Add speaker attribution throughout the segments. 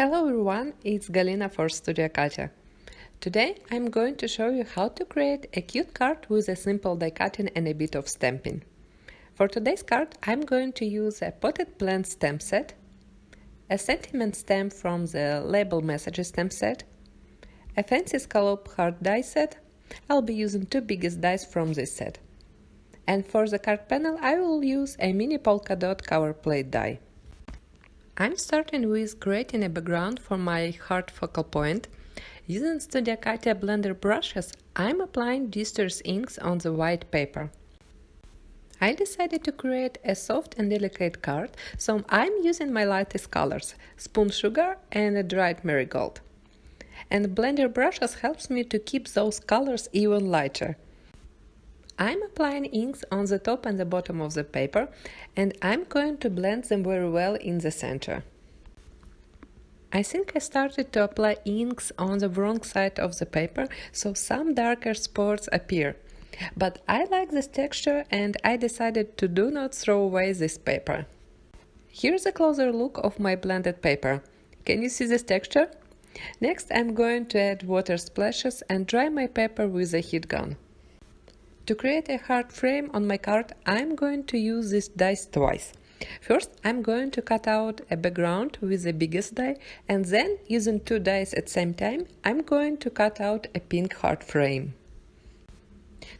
Speaker 1: Hello everyone, it's Galina for Studio Katia. Today I'm going to show you how to create a cute card with a simple die cutting and a bit of stamping. For today's card I'm going to use a potted plant stamp set, a sentiment stamp from the label messages stamp set, a fancy scallop hard die set. I'll be using two biggest dies from this set. And for the card panel I will use a mini polka dot cover plate die. I'm starting with creating a background for my heart focal point. Using Studio Katia blender brushes, I'm applying distress inks on the white paper. I decided to create a soft and delicate card, so I'm using my lightest colors, spoon sugar and a dried marigold. And blender brushes helps me to keep those colors even lighter. I'm applying inks on the top and the bottom of the paper, and I'm going to blend them very well in the center. I think I started to apply inks on the wrong side of the paper, so some darker spots appear. But I like this texture and I decided to do not throw away this paper. Here's a closer look of my blended paper. Can you see this texture? Next I'm going to add water splashes and dry my paper with a heat gun. To create a hard frame on my card, I'm going to use this dies twice. First, I'm going to cut out a background with the biggest die, and then, using two dies at the same time, I'm going to cut out a pink hard frame.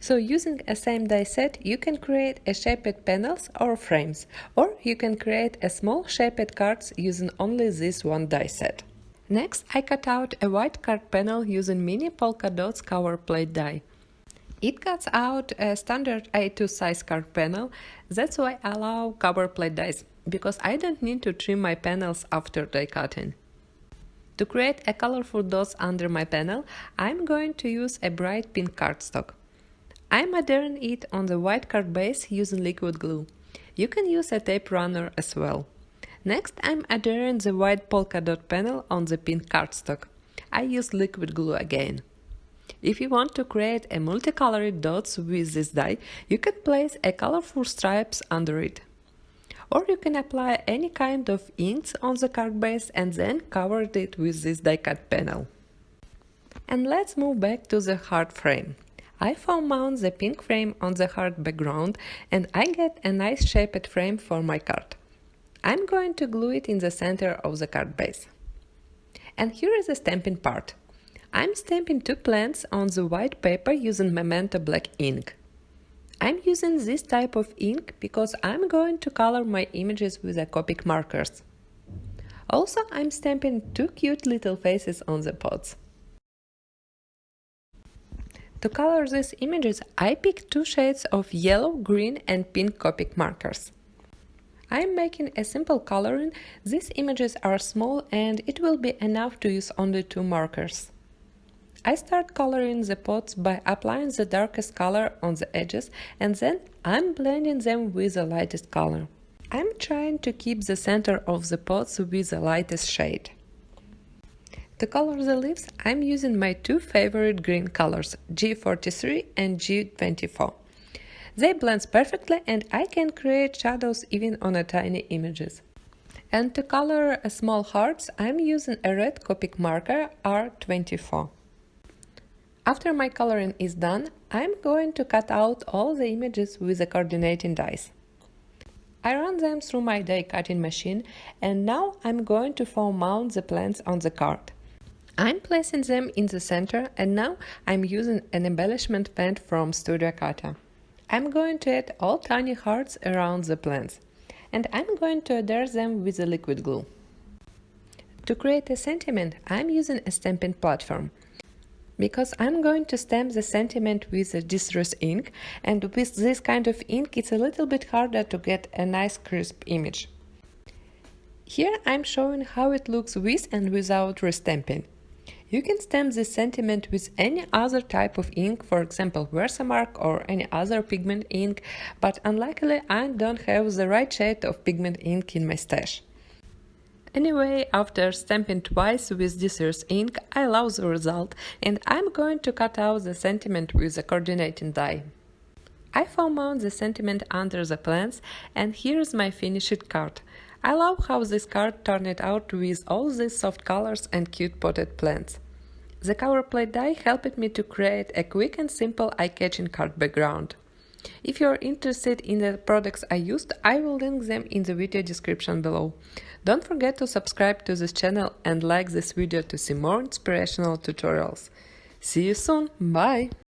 Speaker 1: So, using a same die set, you can create a shaped panels or frames, or you can create a small shaped cards using only this one die set. Next, I cut out a white card panel using mini polka dots cover plate die. It cuts out a standard A2 size card panel, that's why I allow cover plate dies, because I don't need to trim my panels after die cutting. To create a colorful dots under my panel, I'm going to use a bright pink cardstock. I'm adhering it on the white card base using liquid glue. You can use a tape runner as well. Next, I'm adhering the white polka dot panel on the pink cardstock. I use liquid glue again. If you want to create a multicolored dots with this die, you can place a colorful stripes under it. Or you can apply any kind of inks on the card base and then cover it with this die cut panel. And let's move back to the hard frame. I foam mount the pink frame on the hard background and I get a nice shaped frame for my card. I'm going to glue it in the center of the card base. And here is the stamping part. I'm stamping two plants on the white paper using Memento black ink. I'm using this type of ink because I'm going to color my images with the Copic markers. Also, I'm stamping two cute little faces on the pots. To color these images, I picked two shades of yellow, green and pink Copic markers. I'm making a simple coloring. These images are small and it will be enough to use only two markers. I start coloring the pots by applying the darkest color on the edges and then I'm blending them with the lightest color. I'm trying to keep the center of the pots with the lightest shade. To color the leaves, I'm using my two favorite green colors, G43 and G24. They blend perfectly and I can create shadows even on a tiny images. And to color small hearts, I'm using a red Copic marker R24. After my coloring is done, I'm going to cut out all the images with the coordinating dies. I run them through my die cutting machine and now I'm going to foam mount the plants on the card. I'm placing them in the center and now I'm using an embellishment pen from Studio Katia. I'm going to add all tiny hearts around the plants and I'm going to adhere them with the liquid glue. To create a sentiment, I'm using a stamping platform. Because I'm going to stamp the sentiment with a distress ink, and with this kind of ink it's a little bit harder to get a nice crisp image. Here I'm showing how it looks with and without restamping. You can stamp this sentiment with any other type of ink, for example Versamark or any other pigment ink, but unluckily I don't have the right shade of pigment ink in my stash. Anyway, after stamping twice with distress ink, I love the result and I'm going to cut out the sentiment with the coordinating die. I foam mount the sentiment under the plants and here's my finished card. I love how this card turned out with all these soft colors and cute potted plants. The cover plate die helped me to create a quick and simple eye-catching card background. If you are interested in the products I used, I will link them in the video description below. Don't forget to subscribe to this channel and like this video to see more inspirational tutorials. See you soon, bye!